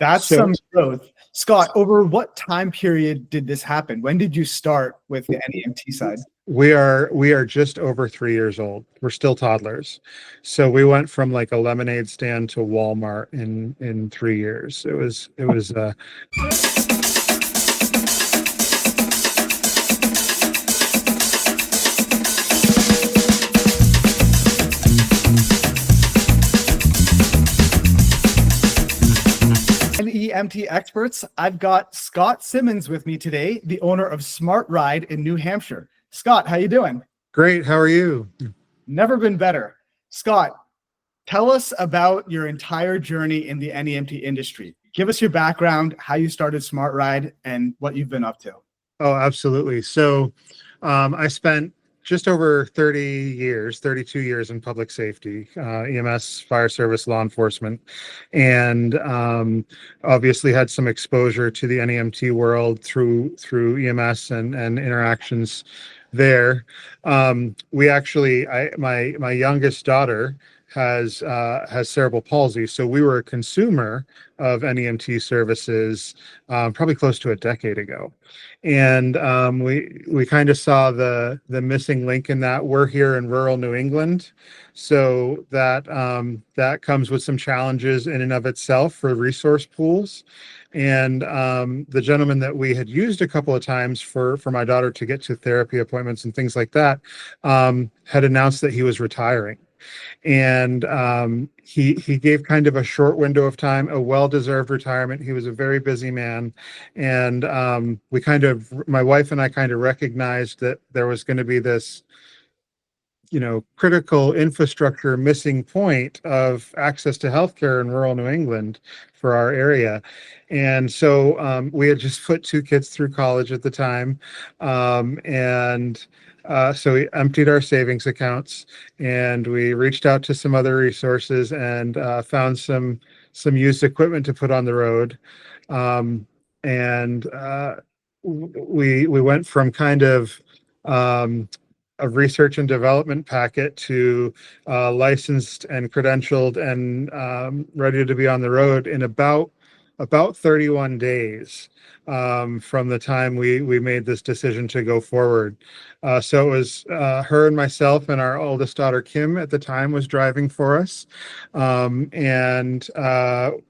That's So some growth. Scott, over what time period did this happen? When did you start with the NEMT side? we are just over 3 years old. We're still toddlers. So we went from like a lemonade stand to Walmart in 3 years. It was NEMT experts. I've got Scott Symonds with me today, the owner of SmartRide in New Hampshire. Scott, how you doing? great. How are you? Never been better. Scott, tell us about your entire journey in the NEMT industry. Give us your background, how you started SmartRide, and what you've been up to. Oh, absolutely. So I spent just over 32 years in public safety, EMS, fire service, law enforcement, and obviously had some exposure to the NEMT world through EMS and interactions there. My youngest daughter has cerebral palsy, so we were a consumer of NEMT services probably close to a decade ago, and we kind of saw the missing link in that. We're here in rural New England, so that comes with some challenges in and of itself for resource pools. And the gentleman that we had used a couple of times for my daughter to get to therapy appointments and things like that had announced that he was retiring. And he gave kind of a short window of time, a well-deserved retirement. He was a very busy man, and my wife and I kind of recognized that there was going to be this, critical infrastructure missing point of access to healthcare in rural New England for our area. And so we had just put two kids through college at the time, so we emptied our savings accounts, and we reached out to some other resources and found some used equipment to put on the road. We went from kind of a research and development packet to licensed and credentialed and ready to be on the road in about 31 days from the time we made this decision to go forward. So it was her and myself, and our oldest daughter, Kim, at the time was driving for us.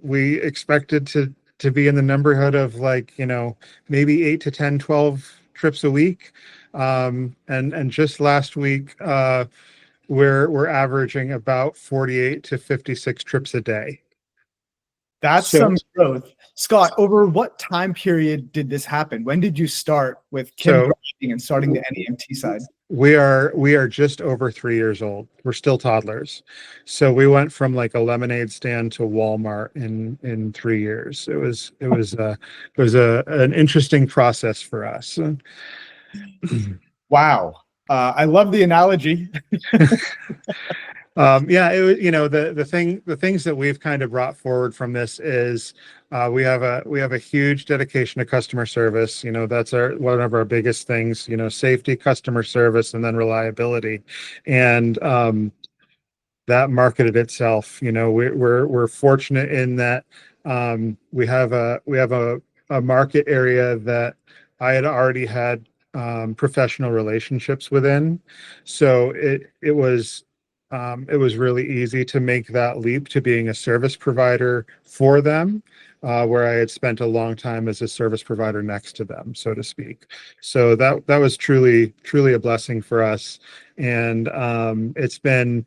We expected to be in the neighborhood of maybe 8 to 10, 12 trips a week. And just last week, we're averaging about 48 to 56 trips a day. That's some growth. Scott, over what time period did this happen? When did you start with Kim driving and starting the NEMT side? We are just over 3 years old. We're still toddlers. So we went from like a lemonade stand to Walmart in 3 years. It was an interesting process for us. Wow. I love the analogy. The things that we've kind of brought forward from this is we have a huge dedication to customer service. That's one of our biggest things. Safety, customer service, and then reliability, and that marketed itself. We're fortunate in that we have a market area that I had already had professional relationships within, so it was really easy to make that leap to being a service provider for them, where I had spent a long time as a service provider next to them, so to speak. So that was truly a blessing for us, and it's been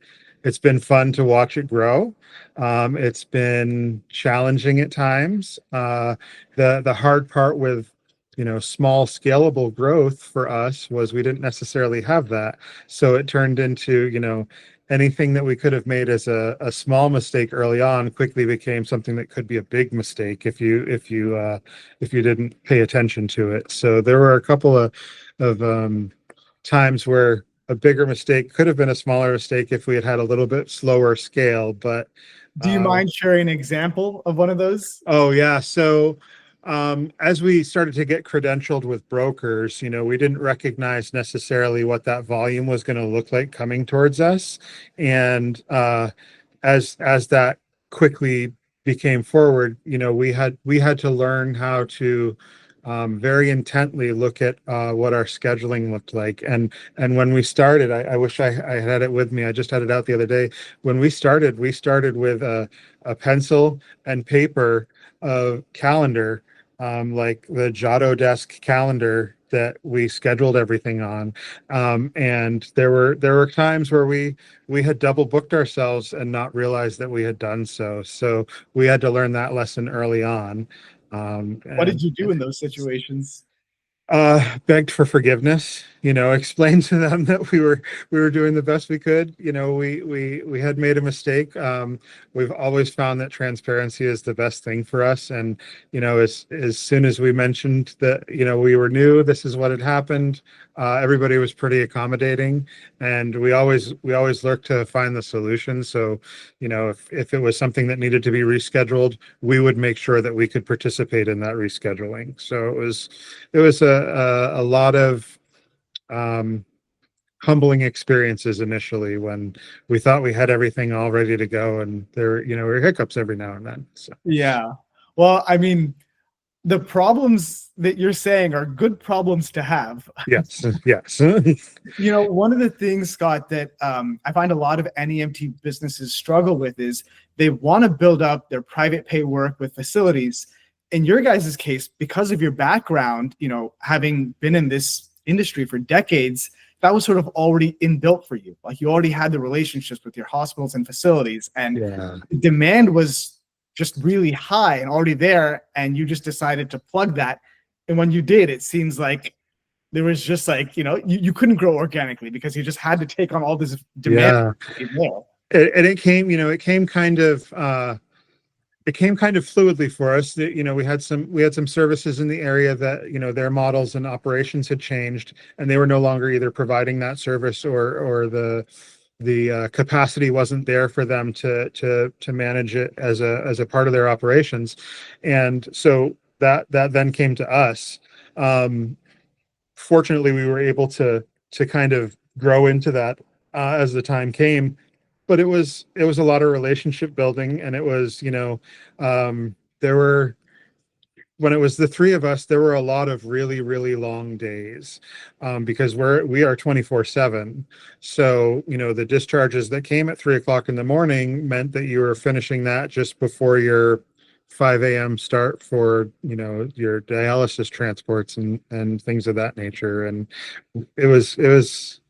fun to watch it grow. It's been challenging at times. The hard part with small scalable growth for us was we didn't necessarily have that. So it turned into, anything that we could have made as a small mistake early on quickly became something that could be a big mistake if you didn't pay attention to it. So there were a couple of times where a bigger mistake could have been a smaller mistake if we had a little bit slower scale. But do you mind sharing an example of one of those? Oh yeah. So as we started to get credentialed with brokers, we didn't recognize necessarily what that volume was going to look like coming towards us. And as that quickly became forward, we had to learn how to very intently look at what our scheduling looked like. And when we started, I wish I had it with me. I just had it out the other day. When we started with a pencil and paper calendar, like the Giotto desk calendar that we scheduled everything on. And there were times where we had double booked ourselves and not realized that we had done so. So we had to learn that lesson early on. What did And you do in those situations? begged for forgiveness, explained to them that we were doing the best we could. We had made a mistake. We've always found that transparency is the best thing for us. And, as soon as we mentioned that, we were new, this is what had happened, everybody was pretty accommodating, and we always look to find the solution. So, if it was something that needed to be rescheduled, we would make sure that we could participate in that rescheduling. So it was a lot of humbling experiences initially when we thought we had everything all ready to go, and there were hiccups every now and then. So Yeah. Well, I mean, the problems that you're saying are good problems to have. yes, yes. One of the things, Scott, that I find a lot of NEMT businesses struggle with is they want to build up their private pay work with facilities. In your guys' case, because of your background, having been in this industry for decades, that was sort of already inbuilt for you. Like, you already had the relationships with your hospitals and facilities, and Yeah. the demand was just really high and already there, and you just decided to plug that. And when you did, it seems like there was just like, you couldn't grow organically because you just had to take on all this demand. Yeah. And it came kind of fluidly for us that, we had some services in the area that, their models and operations had changed, and they were no longer either providing that service, or the capacity wasn't there for them to manage it as a part of their operations. And so that then came to us. Fortunately, we were able to kind of grow into that as the time came, but it was a lot of relationship building, and it was, there were, when it was the three of us, there were a lot of really, really long days, because we are 24/7. So, the discharges that came at 3 o'clock in the morning meant that you were finishing that just before your 5 a.m. start for, your dialysis transports and things of that nature. And it was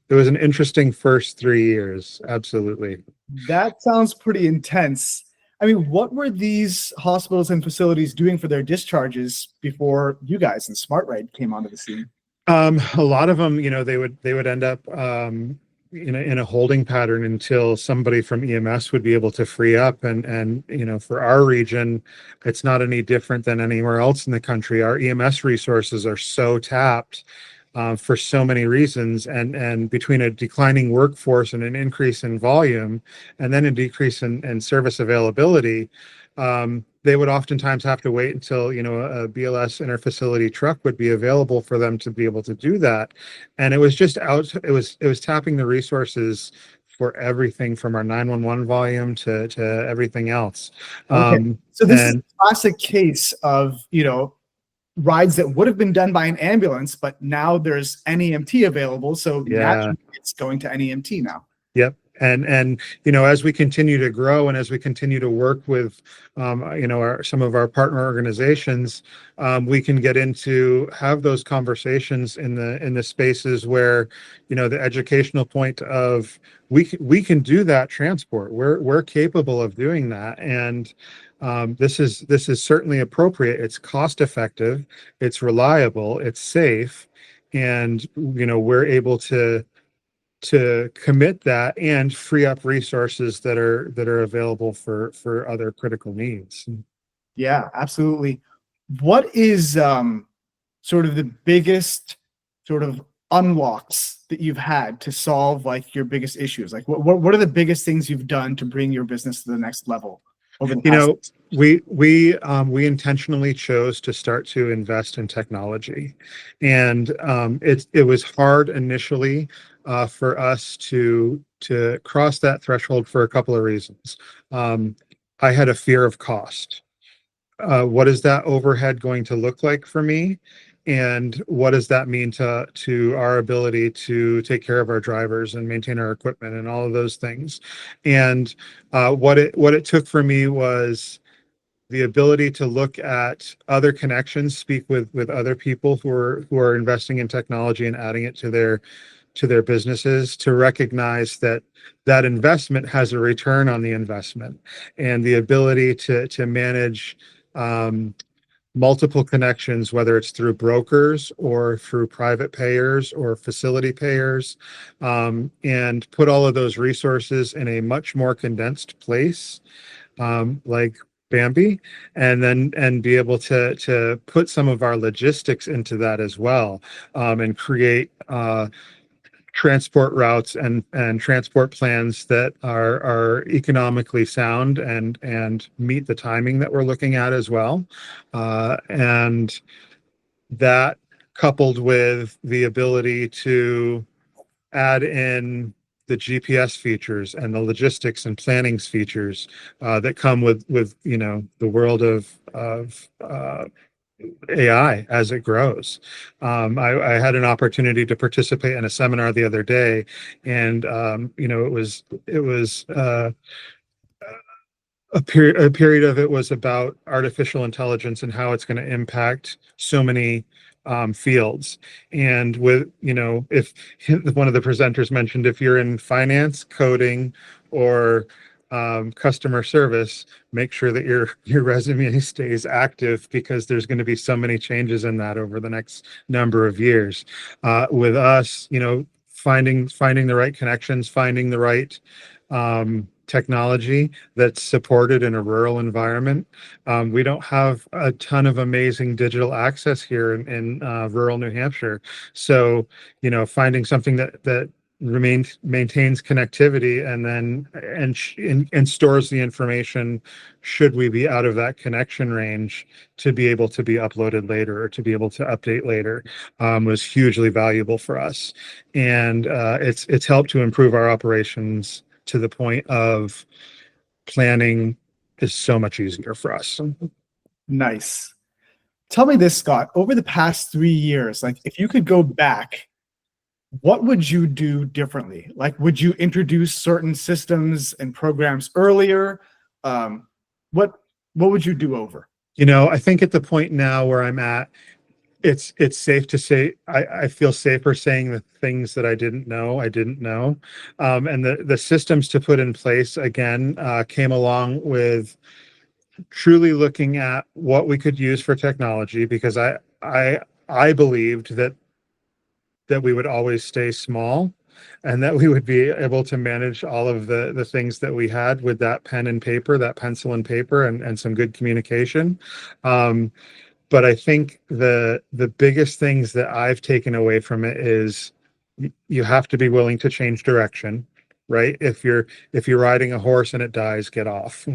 an interesting first 3 years. Absolutely. That sounds pretty intense. I mean, what were these hospitals and facilities doing for their discharges before you guys and SmartRide came onto the scene? A lot of them, they would end up in a holding pattern until somebody from EMS would be able to free up. And for our region, it's not any different than anywhere else in the country. Our EMS resources are so tapped for so many reasons, and between a declining workforce and an increase in volume, and then a decrease in service availability, they would oftentimes have to wait until, a BLS interfacility truck would be available for them to be able to do that. And it was just it was tapping the resources for everything from our 911 volume to everything else. Okay. So this is And a classic case of, rides that would have been done by an ambulance, but now there's NEMT available. So yeah. naturally it's going to NEMT now. Yep. And as we continue to grow, and as we continue to work with some of our partner organizations, we can get into have those conversations in the spaces where, the educational point of we can do that transport. We're capable of doing that. And this is certainly appropriate. It's cost effective, it's reliable, it's safe, and we're able to commit that and free up resources that are available for other critical needs. Yeah, absolutely. What is sort of the biggest sort of unlocks that you've had to solve like your biggest issues? Like what are the biggest things you've done to bring your business to the next level over the past? We intentionally chose to start to invest in technology, and it was hard initially for us to cross that threshold for a couple of reasons. I had a fear of cost. What is that overhead going to look like for me? And what does that mean to our ability to take care of our drivers and maintain our equipment and all of those things? And what it took for me was the ability to look at other connections, speak with other people who are investing in technology and adding it to their businesses, to recognize that that investment has a return on the investment, and the ability to manage multiple connections, whether it's through brokers or through private payers or facility payers, and put all of those resources in a much more condensed place, like Bambi, and be able to put some of our logistics into that as well, and create transport routes and transport plans that are economically sound and meet the timing that we're looking at as well. And that, coupled with the ability to add in the GPS features and the logistics and plannings features that come with the world of AI as it grows. I had an opportunity to participate in a seminar the other day, and it was a period of it was about artificial intelligence and how it's going to impact so many fields. And if one of the presenters mentioned, if you're in finance, coding, or customer service, make sure that your resume stays active, because there's going to be so many changes in that over the next number of years. With us, finding the right connections, finding the right technology that's supported in a rural environment. We don't have a ton of amazing digital access here in rural New Hampshire. So, finding something that maintains connectivity and stores the information should we be out of that connection range, to be able to be uploaded later or to be able to update later, was hugely valuable for us. And it's helped to improve our operations to the point of planning is so much easier for us. Nice. Tell me this, Scott, over the past 3 years, like if you could go back, what would you do differently? Like, would you introduce certain systems and programs earlier? What would you do over? I think at the point now where I'm at, it's safe to say I feel safer saying the things that I didn't know. And the systems to put in place again came along with truly looking at what we could use for technology, because I believed that we would always stay small, and that we would be able to manage all of the things that we had with that pen and paper, that pencil and paper, and some good communication. But I think the biggest things that I've taken away from it is you have to be willing to change direction, right? If you're riding a horse and it dies, get off.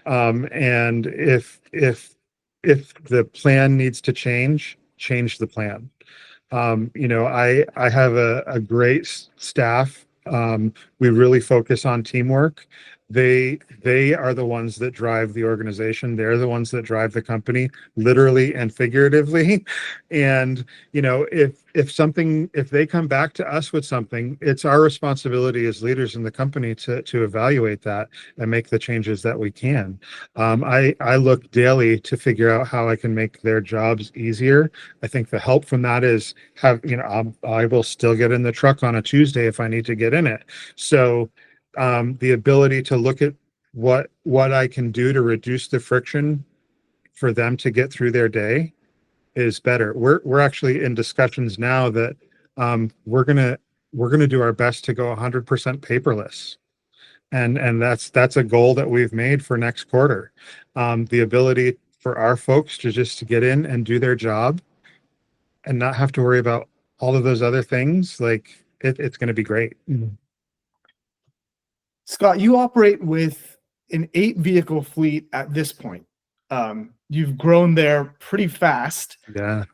And if the plan needs to change the plan. I have a great staff. We really focus on teamwork. They are the ones that drive the organization. They're the ones that drive the company, literally and figuratively. And if they come back to us with something, it's our responsibility as leaders in the company to evaluate that and make the changes that we can. I look daily to figure out how I can make their jobs easier. I think the help from that is I will still get in the truck on a Tuesday if I need to get in it. So the ability to look at what I can do to reduce the friction for them to get through their day is better. We're actually in discussions now that we're gonna do our best to go 100% paperless, and that's a goal that we've made for next quarter. The ability for our folks to just get in and do their job and not have to worry about all of those other things, like it's going to be great. Scott, you operate with an 8-vehicle fleet at this point. You've grown there pretty fast. Yeah.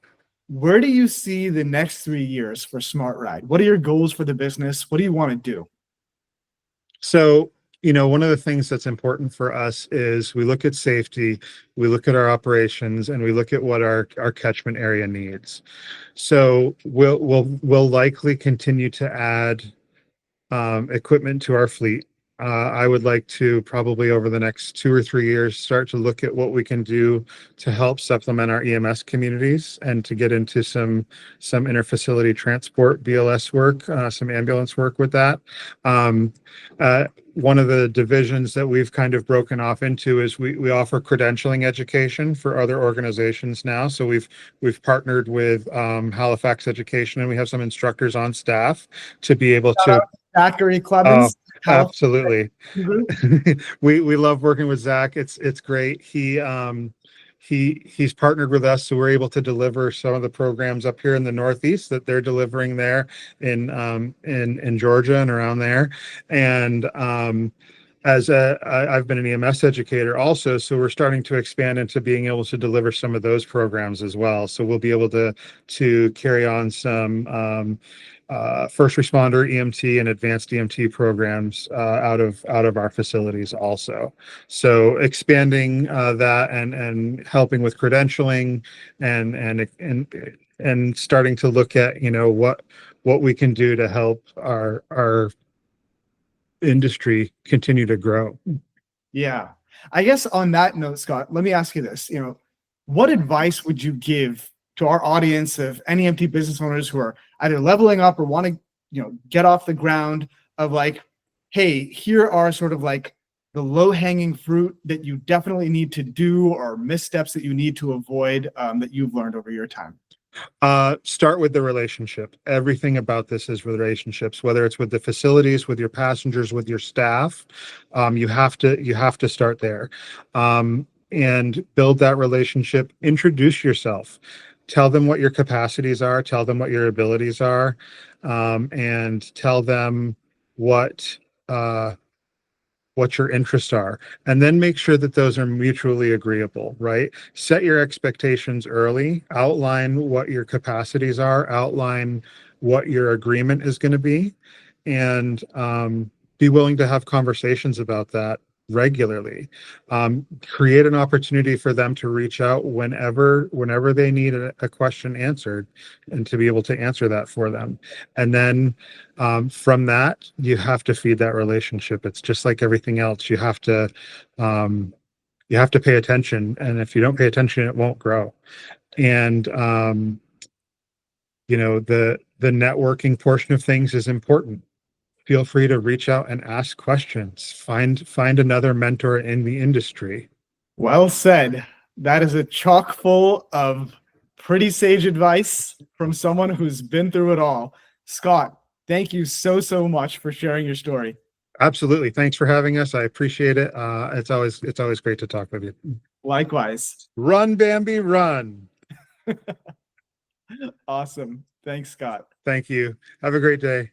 Where do you see the next 3 years for SmartRide? What are your goals for the business? What do you want to do? So One of the things that's important for us is we look at safety, we look at our operations, and we look at what our catchment area needs. So we'll likely continue to add equipment to our fleet. I would like to probably over the next 2 or 3 years start to look at what we can do to help supplement our EMS communities and to get into some interfacility transport BLS work, some ambulance work with that. One of the divisions that we've kind of broken off into is we offer credentialing education for other organizations now. So we've partnered with Halifax Education, and we have some instructors on staff to be able to. Zachary Clemens. Absolutely. We love working with Zach. It's great. He's partnered with us, so we're able to deliver some of the programs up here in the Northeast that they're delivering there in Georgia and around there. And I've been an EMS educator also, so we're starting to expand into being able to deliver some of those programs as well. So we'll be able to carry on some first responder EMT and advanced EMT programs out of our facilities also. So expanding that and helping with credentialing and starting to look at what we can do to help our industry continue to grow. Yeah. I guess on that note, Scott, let me ask you this. What advice would you give to our audience of NEMT business owners who are either leveling up or want to, get off the ground of like, hey, here are sort of like the low-hanging fruit that you definitely need to do or missteps that you need to avoid that you've learned over your time? Start with the relationship. Everything about this is relationships, whether it's with the facilities, with your passengers, with your staff. You have to start there and build that relationship. Introduce yourself. Tell them what your capacities are. Tell them what your abilities are, and tell them what your interests are, and then make sure that those are mutually agreeable, right? Set your expectations early, outline what your capacities are, outline what your agreement is going to be, and be willing to have conversations about that regularly. Create an opportunity for them to reach out whenever they need a question answered, and to be able to answer that for them. And then from that, you have to feed that relationship. It's just like everything else. You have to pay attention, and if you don't pay attention, it won't grow. And the networking portion of things is important. Feel free to reach out and ask questions. Find another mentor in the industry. Well said. That is a chock full of pretty sage advice from someone who's been through it all. Scott, thank you so much for sharing your story. Absolutely. Thanks for having us. I appreciate it. It's always great to talk with you. Likewise. Run, Bambi, run. Awesome. Thanks, Scott. Thank you. Have a great day.